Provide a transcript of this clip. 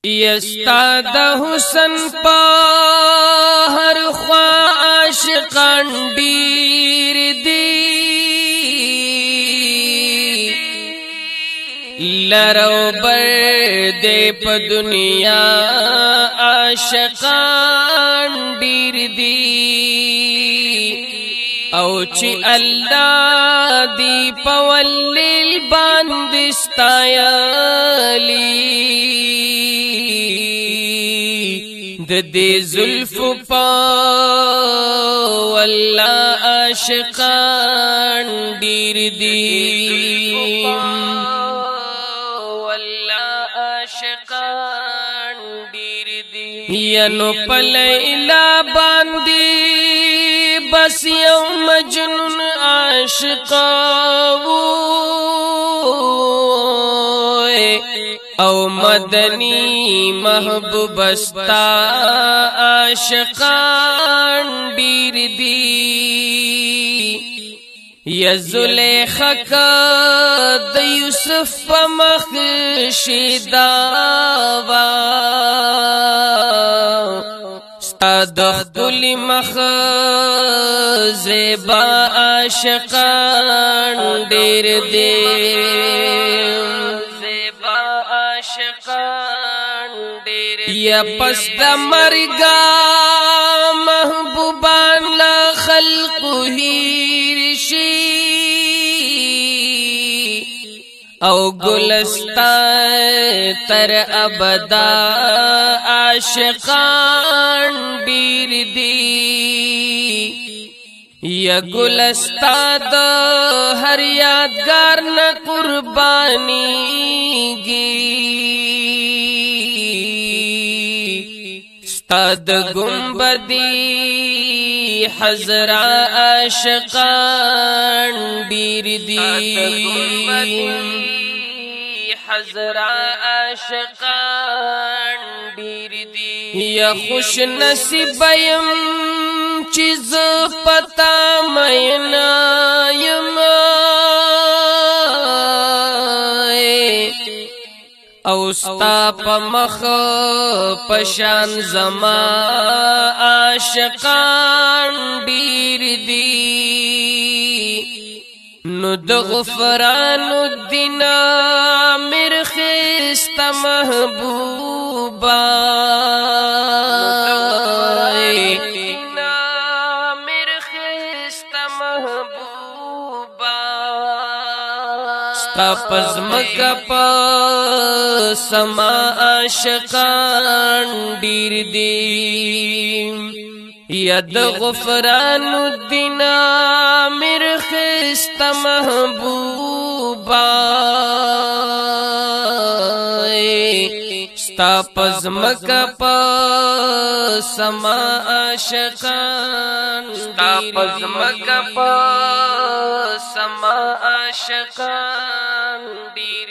یستا د حسن په هر خوا عاشقان ډیر دي لرو بر دې په دنیا عاشقان ډیر دي او چې الله دی په ولل باندې ستایلی د دې زلف په والله عاشقان ډیر دي والله عاشقان ډیر دي ینو په لیلا باندې بس یو مجنون عاشق او مدنی محبوب استا عاشقان ډیر دي یا زلیخا د یوسف په مخ شیداوا د خپل مخ زیبا عاشقان ډیر دي زیبا عاشقان ډیر یا پس د مرګا محبوبان لا خلق هیر شي او گلستان تر ابدا عاشقان ډیر دي یا گلستان د هر یادګار نه قربانيږي ستاد گنبدی حضرا عاشقان ډیر دي حضرا عاشقان ډیر دي یا خوش نصیب یم چې ز پتا مینا یم او ستا په مخ پشان زما عاشقان ډیر دي نو د غفران الدین مرخست محبوبا مرخست محبوبا ستا پزمکا پا سما عاشقان ډیر دي ید غفران الدین مرخست محبوبا ستا پزمکا پا سما عاشقان ستا پزمکا پا سما عاشقان ډیر